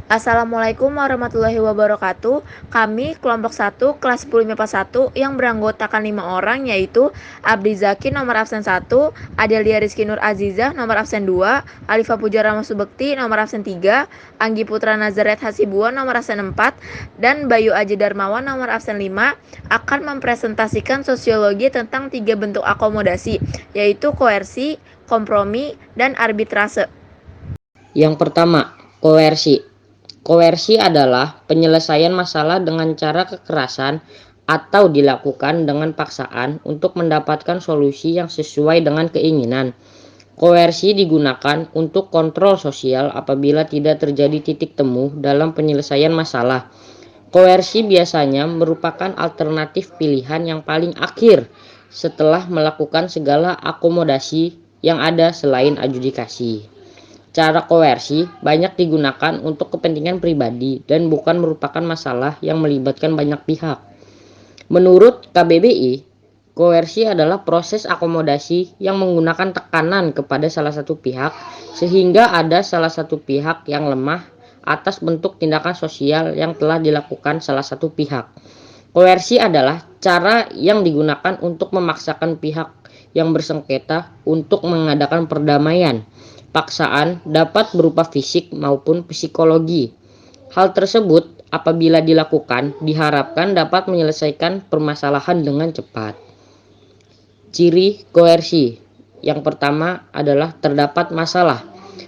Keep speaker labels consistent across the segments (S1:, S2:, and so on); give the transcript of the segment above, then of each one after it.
S1: Assalamualaikum warahmatullahi wabarakatuh. Kami kelompok 1 kelas 10 MIPA 1 yang beranggotakan 5 orang, yaitu Abdi Zaki nomor absen 1, Adelia Rizky Nur Azizah nomor absen 2, Alifa Pujara Masubekti nomor absen 3, Anggi Putra Nazaret Hasibuan nomor absen 4, dan Bayu Aji Darmawan nomor absen 5 akan mempresentasikan sosiologi tentang 3 bentuk akomodasi, yaitu koersi, kompromi, dan arbitrase.
S2: Yang pertama, koersi. Koersi adalah penyelesaian masalah dengan cara kekerasan atau dilakukan dengan paksaan untuk mendapatkan solusi yang sesuai dengan keinginan. Koersi digunakan untuk kontrol sosial apabila tidak terjadi titik temu dalam penyelesaian masalah. Koersi biasanya merupakan alternatif pilihan yang paling akhir setelah melakukan segala akomodasi yang ada selain adjudikasi. Cara koersi banyak digunakan untuk kepentingan pribadi dan bukan merupakan masalah yang melibatkan banyak pihak. Menurut KBBI, koersi adalah proses akomodasi yang menggunakan tekanan kepada salah satu pihak sehingga ada salah satu pihak yang lemah atas bentuk tindakan sosial yang telah dilakukan salah satu pihak. Koersi adalah cara yang digunakan untuk memaksakan pihak yang bersengketa untuk mengadakan perdamaian. Paksaan dapat berupa fisik maupun psikologi. Hal tersebut apabila dilakukan diharapkan dapat menyelesaikan permasalahan dengan cepat. Ciri koersi. Yang pertama adalah terdapat masalah.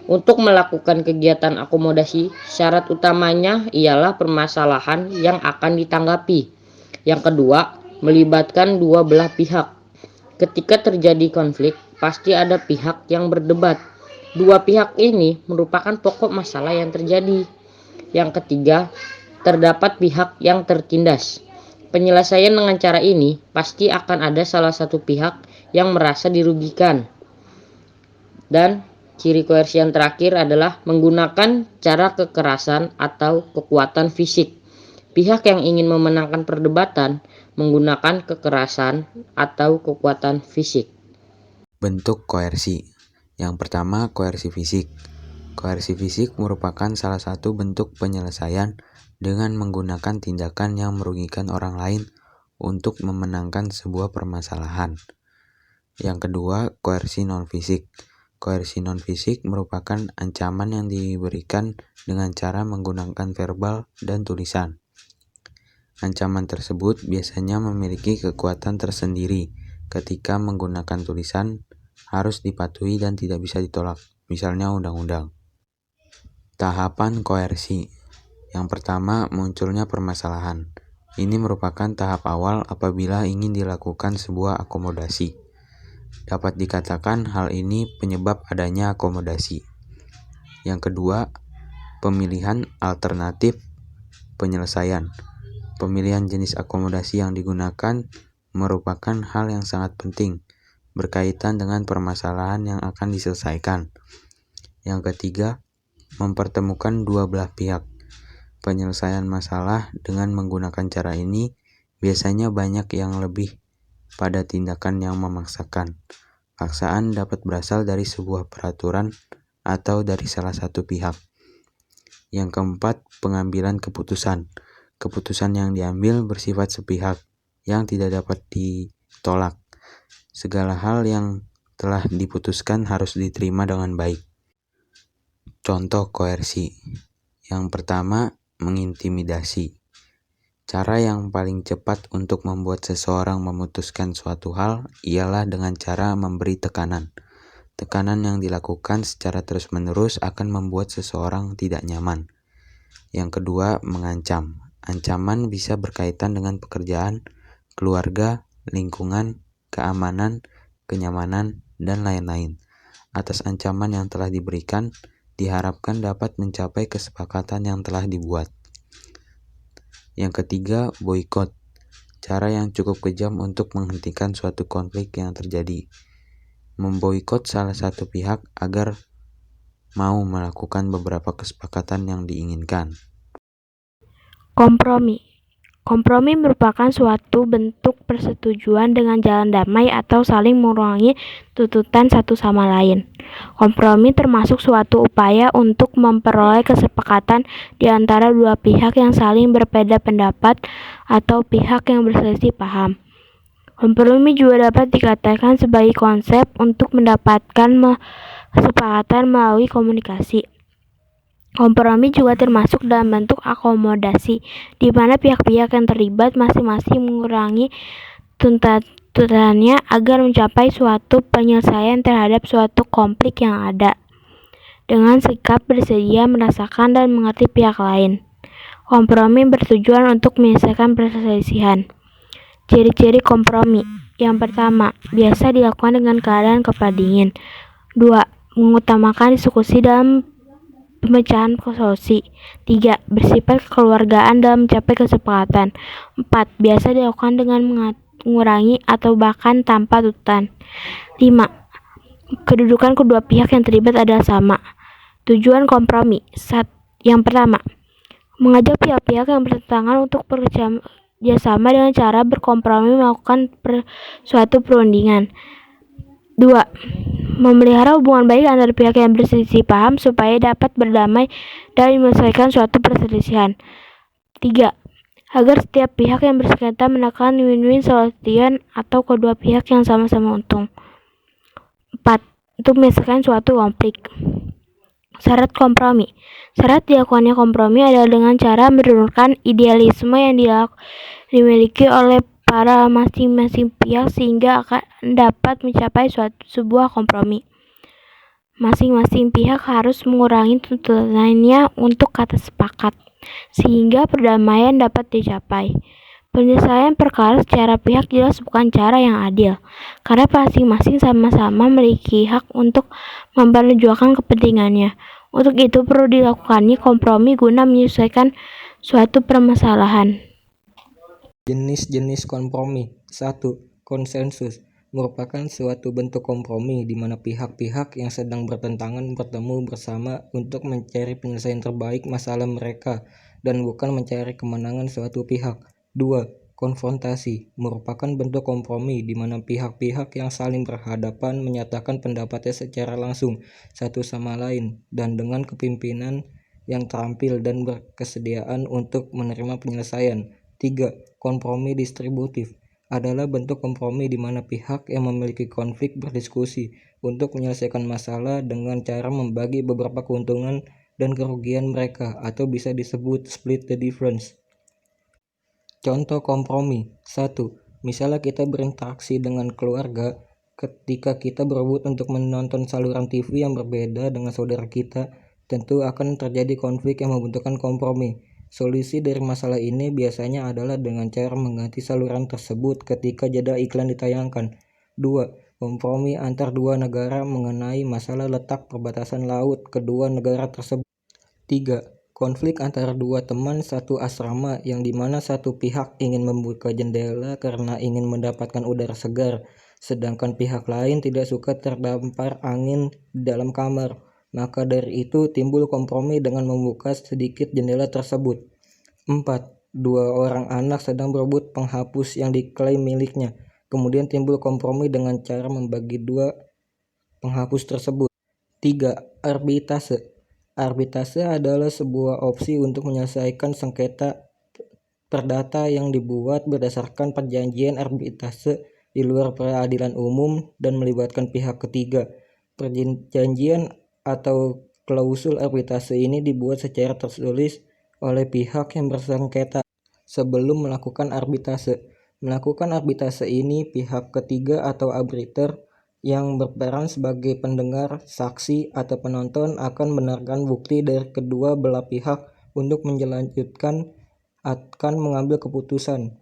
S2: Untuk melakukan kegiatan akomodasi, syarat utamanya ialah permasalahan yang akan ditanggapi. Yang kedua, melibatkan dua belah pihak. Ketika terjadi konflik, pasti ada pihak yang berdebat. Dua pihak ini merupakan pokok masalah yang terjadi. Yang ketiga, terdapat pihak yang tertindas. Penyelesaian dengan cara ini pasti akan ada salah satu pihak yang merasa dirugikan. Dan ciri koersi yang terakhir adalah menggunakan cara kekerasan atau kekuatan fisik. Pihak yang ingin memenangkan perdebatan menggunakan kekerasan atau kekuatan fisik.
S3: Bentuk koersi. Yang pertama, koersi fisik. Koersi fisik merupakan salah satu bentuk penyelesaian dengan menggunakan tindakan yang merugikan orang lain untuk memenangkan sebuah permasalahan. Yang kedua, koersi non-fisik. Koersi non-fisik merupakan ancaman yang diberikan dengan cara menggunakan verbal dan tulisan. Ancaman tersebut biasanya memiliki kekuatan tersendiri. Ketika menggunakan tulisan, harus dipatuhi dan tidak bisa ditolak, misalnya undang-undang. Tahapan koersi. Yang pertama, munculnya permasalahan. Ini merupakan tahap awal apabila ingin dilakukan sebuah akomodasi. Dapat dikatakan hal ini penyebab adanya akomodasi. Yang kedua, pemilihan alternatif penyelesaian. Pemilihan jenis akomodasi yang digunakan merupakan hal yang sangat penting berkaitan dengan permasalahan yang akan diselesaikan. Yang ketiga, mempertemukan dua belah pihak. Penyelesaian masalah dengan menggunakan cara ini biasanya banyak yang lebih pada tindakan yang memaksakan. Paksaan dapat berasal dari sebuah peraturan atau dari salah satu pihak. Yang keempat, pengambilan keputusan. Keputusan yang diambil bersifat sepihak, yang tidak dapat ditolak. Segala hal yang telah diputuskan harus diterima dengan baik. Contoh koersi. Yang pertama, mengintimidasi. Cara yang paling cepat untuk membuat seseorang memutuskan suatu hal ialah dengan cara memberi tekanan. Tekanan yang dilakukan secara terus-menerus akan membuat seseorang tidak nyaman. Yang kedua, mengancam. Ancaman bisa berkaitan dengan pekerjaan, keluarga, lingkungan, keamanan, kenyamanan, dan lain-lain. Atas ancaman yang telah diberikan, diharapkan dapat mencapai kesepakatan yang telah dibuat. Yang ketiga, boikot. Cara yang cukup kejam untuk menghentikan suatu konflik yang terjadi. Memboikot salah satu pihak agar mau melakukan beberapa kesepakatan yang diinginkan.
S1: Kompromi.
S4: Kompromi merupakan suatu bentuk persetujuan dengan jalan damai atau saling mengurangi tuntutan satu sama lain. Kompromi termasuk suatu upaya untuk memperoleh kesepakatan di antara dua pihak yang saling berbeda pendapat atau pihak yang berselisih paham. Kompromi juga dapat dikatakan sebagai konsep untuk mendapatkan kesepakatan melalui komunikasi. Kompromi juga termasuk dalam bentuk akomodasi, di mana pihak-pihak yang terlibat masing-masing mengurangi tuntutannya agar mencapai suatu penyelesaian terhadap suatu konflik yang ada, dengan sikap bersedia merasakan dan mengerti pihak lain. Kompromi bertujuan untuk menyelesaikan perselisihan. Ciri-ciri kompromi. Yang pertama, biasa dilakukan dengan keadaan kepala dingin. 2. Mengutamakan diskusi dalam pemecahan solusi. 3. Bersifat kekeluargaan dalam mencapai kesepakatan. 4. Biasa dilakukan dengan mengurangi atau bahkan tanpa tuntutan. 5. Kedudukan kedua pihak yang terlibat adalah sama. Tujuan kompromi. Yang pertama, mengajak pihak-pihak yang bertentangan untuk bekerjasama dengan cara berkompromi melakukan suatu perundingan. 2. Memelihara hubungan baik antara pihak yang berselisih paham supaya dapat berdamai dan menyelesaikan suatu perselisihan. 3. Agar setiap pihak yang bersengketa menekan win-win solution atau kedua pihak yang sama-sama untung. 4. Untuk menyelesaikan suatu konflik. Syarat kompromi. Syarat dilakukannya kompromi adalah dengan cara menurunkan idealisme yang dimiliki oleh para masing-masing pihak sehingga akan dapat mencapai sebuah kompromi. Masing-masing pihak harus mengurangi tuntutannya untuk kata sepakat, sehingga perdamaian dapat dicapai. Penyelesaian perkara secara pihak jelas bukan cara yang adil, karena masing-masing sama-sama memiliki hak untuk memperjuangkan kepentingannya. Untuk itu perlu dilakukannya kompromi guna menyelesaikan suatu permasalahan.
S5: Jenis-jenis kompromi. 1. Konsensus merupakan suatu bentuk kompromi di mana pihak-pihak yang sedang bertentangan bertemu bersama untuk mencari penyelesaian terbaik masalah mereka dan bukan mencari kemenangan suatu pihak. 2. Konfrontasi merupakan bentuk kompromi di mana pihak-pihak yang saling berhadapan menyatakan pendapatnya secara langsung satu sama lain dan dengan kepemimpinan yang terampil dan berkesediaan untuk menerima penyelesaian. 3. Kompromi distributif adalah bentuk kompromi di mana pihak yang memiliki konflik berdiskusi untuk menyelesaikan masalah dengan cara membagi beberapa keuntungan dan kerugian mereka, atau bisa disebut split the difference. Contoh kompromi. 1. Misalnya kita berinteraksi dengan keluarga ketika kita berebut untuk menonton saluran TV yang berbeda dengan saudara kita, tentu akan terjadi konflik yang membutuhkan kompromi. Solusi dari masalah ini biasanya adalah dengan cara mengganti saluran tersebut ketika jeda iklan ditayangkan. 2. Kompromi antar dua negara mengenai masalah letak perbatasan laut kedua negara tersebut. 3. Konflik antara dua teman satu asrama yang dimana satu pihak ingin membuka jendela karena ingin mendapatkan udara segar, sedangkan pihak lain tidak suka terdampar angin di dalam kamar. Maka dari itu timbul kompromi dengan membuka sedikit jendela tersebut. 4. Dua orang anak sedang berebut penghapus yang diklaim miliknya. Kemudian timbul kompromi dengan cara membagi dua penghapus tersebut. 3. Arbitrase. Arbitrase adalah sebuah opsi untuk menyelesaikan sengketa perdata yang dibuat berdasarkan perjanjian arbitrase di luar peradilan umum dan melibatkan pihak ketiga. Perjanjian atau klausul arbitrase ini dibuat secara tertulis oleh pihak yang bersengketa sebelum melakukan arbitrase. Melakukan arbitrase ini pihak ketiga atau arbiter yang berperan sebagai pendengar, saksi, atau penonton akan membenarkan bukti dari kedua belah pihak untuk menjelanjutkan akan mengambil keputusan.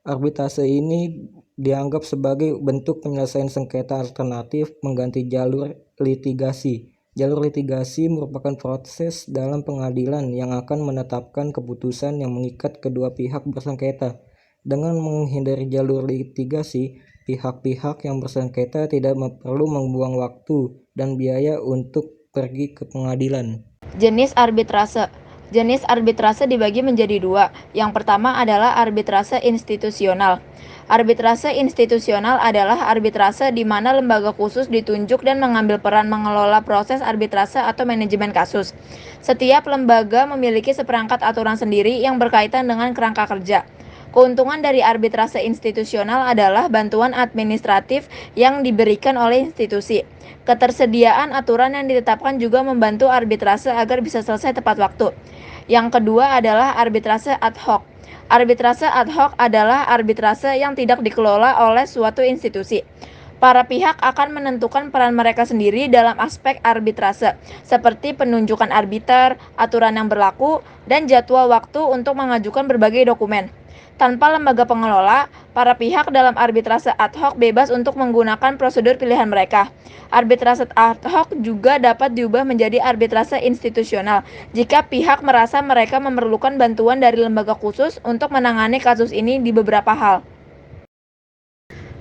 S5: Arbitrase ini dianggap sebagai bentuk penyelesaian sengketa alternatif mengganti jalur litigasi. Jalur litigasi merupakan proses dalam pengadilan yang akan menetapkan keputusan yang mengikat kedua pihak bersengketa. Dengan menghindari jalur litigasi, pihak-pihak yang bersengketa tidak perlu membuang waktu dan biaya untuk pergi ke pengadilan.
S1: Jenis arbitrase. Jenis arbitrase dibagi menjadi dua. Yang pertama adalah arbitrase institusional. Arbitrase institusional adalah arbitrase di mana lembaga khusus ditunjuk dan mengambil peran mengelola proses arbitrase atau manajemen kasus. Setiap lembaga memiliki seperangkat aturan sendiri yang berkaitan dengan kerangka kerja. Keuntungan dari arbitrase institusional adalah bantuan administratif yang diberikan oleh institusi. Ketersediaan aturan yang ditetapkan juga membantu arbitrase agar bisa selesai tepat waktu. Yang kedua adalah arbitrase ad hoc. Arbitrase ad hoc adalah arbitrase yang tidak dikelola oleh suatu institusi. Para pihak akan menentukan peran mereka sendiri dalam aspek arbitrase, seperti penunjukan arbiter, aturan yang berlaku, dan jadwal waktu untuk mengajukan berbagai dokumen. Tanpa lembaga pengelola, para pihak dalam arbitrase ad hoc bebas untuk menggunakan prosedur pilihan mereka. Arbitrase ad hoc juga dapat diubah menjadi arbitrase institusional jika pihak merasa mereka memerlukan bantuan dari lembaga khusus untuk menangani kasus ini di beberapa hal.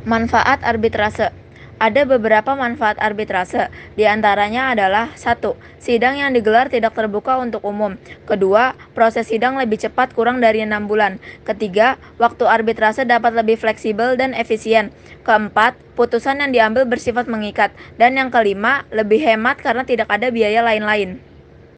S1: Manfaat arbitrase. Ada beberapa manfaat arbitrase, di antaranya adalah 1. Sidang yang digelar tidak terbuka untuk umum. Kedua, proses sidang lebih cepat kurang dari 6 bulan. Ketiga, waktu arbitrase dapat lebih fleksibel dan efisien. Keempat, putusan yang diambil bersifat mengikat. Dan yang kelima, lebih hemat karena tidak ada biaya lain-lain.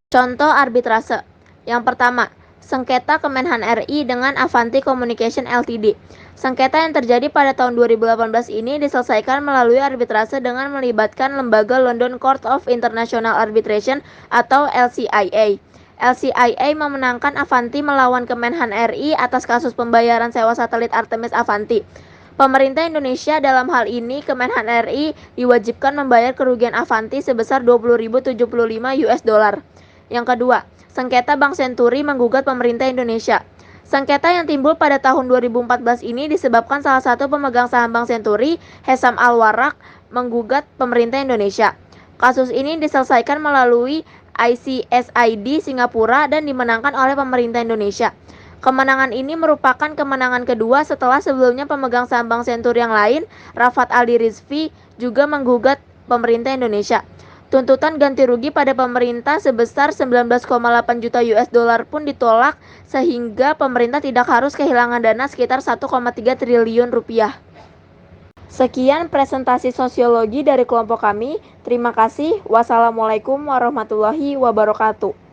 S1: Contoh arbitrase. Yang pertama, sengketa Kemenhan RI dengan Avanti Communication Ltd. Sengketa yang terjadi pada tahun 2018 ini diselesaikan melalui arbitrase dengan melibatkan lembaga London Court of International Arbitration atau LCIA. LCIA memenangkan Avanti melawan Kemenhan RI atas kasus pembayaran sewa satelit Artemis Avanti. Pemerintah Indonesia dalam hal ini Kemenhan RI diwajibkan membayar kerugian Avanti sebesar 20.075 US dollar. Yang kedua, sengketa Bank Senturi menggugat pemerintah Indonesia. Sengketa yang timbul pada tahun 2014 ini disebabkan salah satu pemegang saham Bank Senturi, Hesam Al-Warak, menggugat pemerintah Indonesia. Kasus ini diselesaikan melalui ICSID Singapura dan dimenangkan oleh pemerintah Indonesia. Kemenangan ini merupakan kemenangan kedua setelah sebelumnya pemegang saham Bank Senturi yang lain, Rafat Aldi Rizvi, juga menggugat pemerintah Indonesia. Tuntutan ganti rugi pada pemerintah sebesar 19,8 juta US dollar pun ditolak sehingga pemerintah tidak harus kehilangan dana sekitar 1,3 triliun rupiah. Sekian presentasi sosiologi dari kelompok kami. Terima kasih. Wassalamualaikum warahmatullahi wabarakatuh.